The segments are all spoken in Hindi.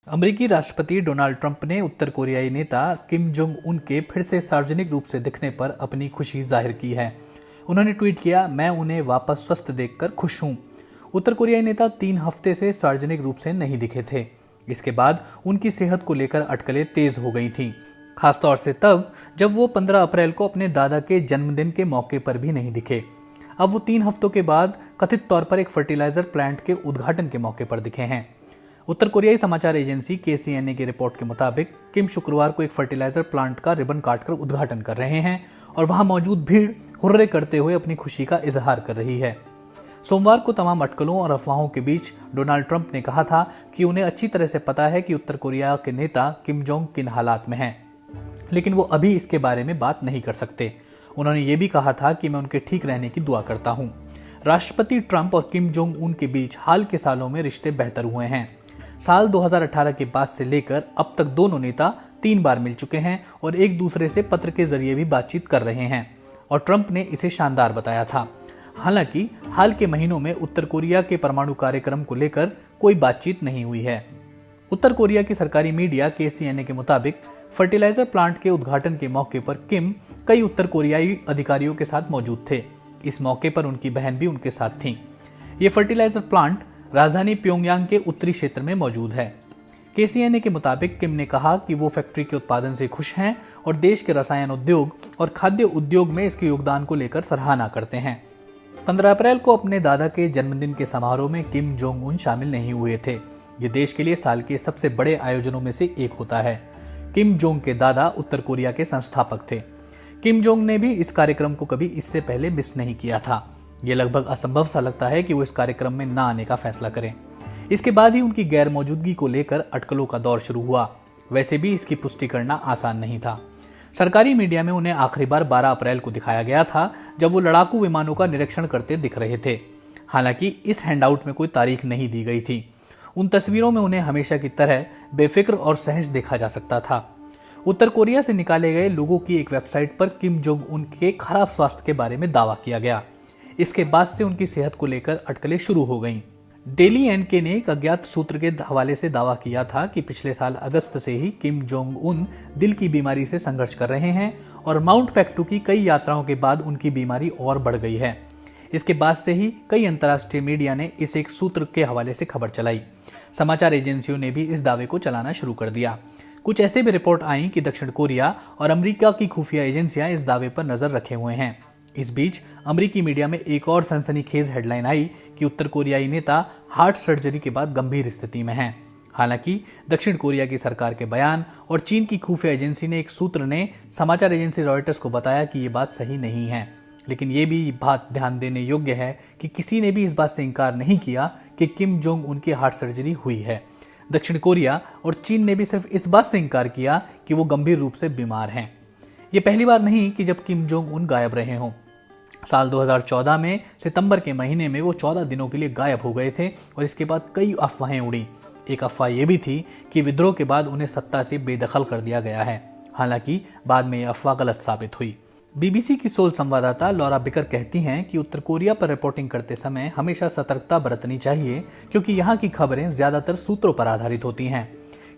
अमेरिकी राष्ट्रपति डोनाल्ड ट्रंप ने उत्तर कोरियाई नेता किम जोंग उन के फिर से सार्वजनिक रूप से दिखने पर अपनी खुशी जाहिर की है। उन्होंने ट्वीट किया, मैं उन्हें वापस स्वस्थ देखकर खुश हूं। उत्तर कोरियाई नेता 3 हफ्ते से सार्वजनिक रूप से नहीं दिखे थे। इसके बाद उनकी सेहत को लेकर अटकलें तेज हो गई थीं, खासतौर से तब जब वो 15 अप्रैल को अपने दादा के जन्मदिन के मौके पर भी नहीं दिखे। अब वो 3 हफ्तों के बाद कथित तौर पर एक फर्टिलाइजर प्लांट के उद्घाटन के मौके पर दिखे हैं। उत्तर कोरियाई समाचार एजेंसी KCNA की रिपोर्ट के मुताबिक किम शुक्रवार को एक फर्टिलाइजर प्लांट का रिबन काटकर उद्घाटन कर रहे हैं और वहां मौजूद भीड़ हुर्रे करते हुए अपनी खुशी का इजहार कर रही है। सोमवार को तमाम अटकलों और अफवाहों के बीच डोनाल्ड ट्रंप ने कहा था कि उन्हें अच्छी तरह से पता है कि उत्तर कोरिया के नेता किम जोंग किन हालात में हैं, लेकिन वो अभी इसके बारे में बात नहीं कर सकते। उन्होंने ये भी कहा था कि मैं उनके ठीक रहने की दुआ करता हूँ। राष्ट्रपति ट्रंप और किम जोंग उन के बीच हाल के सालों में रिश्ते बेहतर हुए हैं। साल 2018 के बाद से लेकर अब तक दोनों नेता 3 बार मिल चुके हैं और एक दूसरे से पत्र के जरिए भी बातचीत कर रहे हैं और ट्रंप ने इसे शानदार बताया था। हालांकि हाल के महीनों में उत्तर कोरिया के परमाणु कार्यक्रम को लेकर कोई बातचीत नहीं हुई है। उत्तर कोरिया की सरकारी मीडिया KCNA के मुताबिक फर्टिलाइजर प्लांट के उद्घाटन के मौके पर किम कई उत्तर कोरियाई अधिकारियों के साथ मौजूद थे। इस मौके पर उनकी बहन भी उनके साथ थी। ये फर्टिलाइजर प्लांट राजधानी प्योंगयांग के उत्तरी क्षेत्र में मौजूद है। KCNA के मुताबिक किम ने कहा कि वो फैक्ट्री के उत्पादन से खुश हैं और देश के रसायन उद्योग और खाद्य उद्योग में इसके योगदान को लेकर सराहना करते हैं। 15 अप्रैल को अपने दादा के जन्मदिन के समारोह में किम जोंग उन शामिल नहीं हुए थे। ये देश के लिए साल के सबसे बड़े आयोजनों में से एक होता है। किम जोंग के दादा उत्तर कोरिया के संस्थापक थे। किम जोंग ने भी इस कार्यक्रम को कभी इससे पहले मिस नहीं किया था। ये लगभग असंभव सा लगता है कि वो इस कार्यक्रम में ना आने का फैसला करें। इसके बाद ही उनकी गैर मौजूदगी को लेकर अटकलों का दौर शुरू हुआ। वैसे भी इसकी पुष्टि करना आसान नहीं था। सरकारी मीडिया में उन्हें आखिरी बार 12 अप्रैल को दिखाया गया था, जब वो लड़ाकू विमानों का निरीक्षण करते दिख रहे थे। हालांकि इस हैंडआउट में कोई तारीख नहीं दी गई थी। उन तस्वीरों में उन्हें हमेशा की तरह बेफिक्र और सहज देखा जा सकता था। उत्तर कोरिया से निकाले गए लोगों की एक वेबसाइट पर किम जोंग उन के खराब स्वास्थ्य के बारे में दावा किया गया। इसके बाद से उनकी सेहत को लेकर अटकलें शुरू हो गईं। डेली NK ने एक अज्ञात सूत्र के हवाले से दावा किया था कि पिछले साल अगस्त से ही किम जोंग उन दिल की बीमारी से संघर्ष कर रहे हैं और माउंट पैक्टू की कई यात्राओं के बाद उनकी बीमारी और बढ़ गई है। इसके बाद से ही कई अंतर्राष्ट्रीय मीडिया ने इस एक सूत्र के हवाले से खबर चलाई। समाचार एजेंसियों ने भी इस दावे को चलाना शुरू कर दिया। कुछ ऐसे भी रिपोर्ट आई कि दक्षिण कोरिया और अमेरिका की खुफिया एजेंसियां इस दावे पर नजर रखे हुए हैं। इस बीच अमेरिकी मीडिया में एक और सनसनीखेज हेडलाइन आई कि उत्तर कोरियाई नेता हार्ट सर्जरी के बाद गंभीर स्थिति में हैं। हालांकि दक्षिण कोरिया की सरकार के बयान और चीन की खुफिया एजेंसी ने एक सूत्र ने समाचार एजेंसी रॉयटर्स को बताया कि ये बात सही नहीं है। लेकिन ये भी बात ध्यान देने योग्य है कि किसी ने भी इस बात से इनकार नहीं किया कि किम जोंग उनकी हार्ट सर्जरी हुई है। दक्षिण कोरिया और चीन ने भी सिर्फ इस बात से इनकार किया कि वो गंभीर रूप से बीमार हैं। ये पहली बार नहीं कि जब किम जोंग उन गायब रहे हों। साल 2014 में सितंबर के महीने में वो 14 दिनों के लिए गायब हो गए थे और इसके बाद कई अफवाहें उड़ी। एक अफवाह ये भी थी कि विद्रोह के बाद उन्हें सत्ता से बेदखल कर दिया गया है। हालांकि बाद में यह अफवाह गलत साबित हुई। BBC की सोल संवाददाता लॉरा बिकर कहती हैं कि उत्तर कोरिया पर रिपोर्टिंग करते समय हमेशा सतर्कता बरतनी चाहिए, क्योंकि यहाँ की खबरें ज्यादातर सूत्रों पर आधारित होती हैं।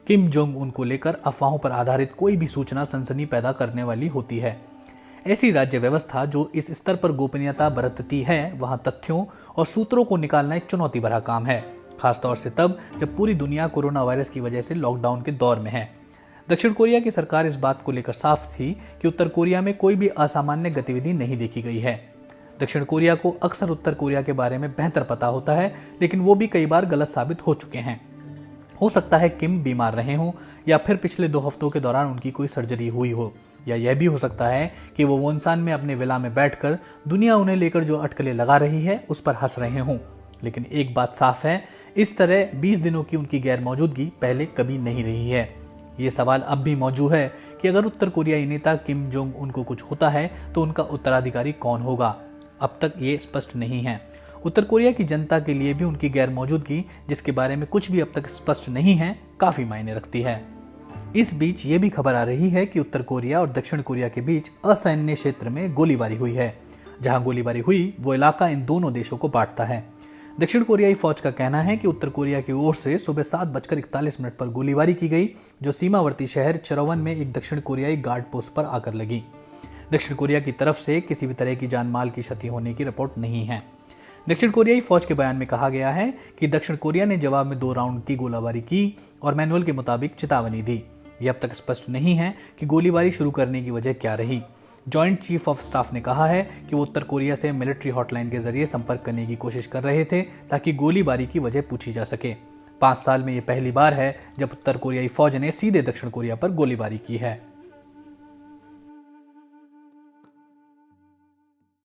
किम जोंग उन को लेकर अफवाहों पर आधारित कोई भी सूचना सनसनी पैदा करने वाली होती है। ऐसी राज्य व्यवस्था जो इस स्तर पर गोपनीयता बरतती है, वहां तथ्यों और सूत्रों को निकालना एक चुनौती भरा काम है, खासतौर से तब जब पूरी दुनिया कोरोना वायरस की वजह से लॉकडाउन के दौर में है। दक्षिण कोरिया की सरकार इस बात को लेकर साफ थी कि उत्तर कोरिया में कोई भी असामान्य गतिविधि नहीं देखी गई है। दक्षिण कोरिया को अक्सर उत्तर कोरिया के बारे में बेहतर पता होता है, लेकिन वो भी कई बार गलत साबित हो चुके हैं। हो सकता है किम बीमार रहे हों, या फिर पिछले 2 हफ्तों के दौरान उनकी कोई सर्जरी हुई हो, या यह भी हो सकता है कि वो वोनसान में अपने विला में बैठकर दुनिया उन्हें लेकर जो अटकलें लगा रही है उस पर हंस रहे हों। लेकिन एक बात साफ है, इस तरह 20 दिनों की उनकी गैर मौजूदगी पहले कभी नहीं रही है। ये सवाल अब भी मौजूद है कि अगर उत्तर कोरियाई नेता किम जोंग उनको कुछ होता है तो उनका उत्तराधिकारी कौन होगा। अब तक ये स्पष्ट नहीं है। उत्तर कोरिया की जनता के लिए भी उनकी गैर मौजूदगी, जिसके बारे में कुछ भी अब तक स्पष्ट नहीं है, काफी मायने रखती है। इस बीच ये भी खबर आ रही है कि उत्तर कोरिया और दक्षिण कोरिया के बीच असैन्य क्षेत्र में गोलीबारी हुई है। जहां गोलीबारी हुई वो इलाका इन दोनों देशों को बांटता है। दक्षिण कोरियाई फौज का कहना है कि उत्तर कोरिया की ओर से सुबह 7:41 पर गोलीबारी की गई, जो सीमावर्ती शहर चरवन में एक दक्षिण कोरियाई गार्ड पोस्ट पर आकर लगी। दक्षिण कोरिया की तरफ से किसी भी तरह की जान माल की क्षति होने की रिपोर्ट नहीं है। दक्षिण कोरियाई फौज के बयान में कहा गया है कि दक्षिण कोरिया ने जवाब में 2 राउंड की गोलीबारी की और मैनुअल के मुताबिक चेतावनी दी। यह अब तक स्पष्ट नहीं है कि गोलीबारी शुरू करने की वजह क्या रही। जॉइंट चीफ ऑफ स्टाफ ने कहा है कि वो उत्तर कोरिया से मिलिट्री हॉटलाइन के जरिए संपर्क करने की कोशिश कर रहे थे ताकि गोलीबारी की वजह पूछी जा सके। 5 साल में यह पहली बार है जब उत्तर कोरियाई फौज ने सीधे दक्षिण कोरिया पर गोलीबारी की है।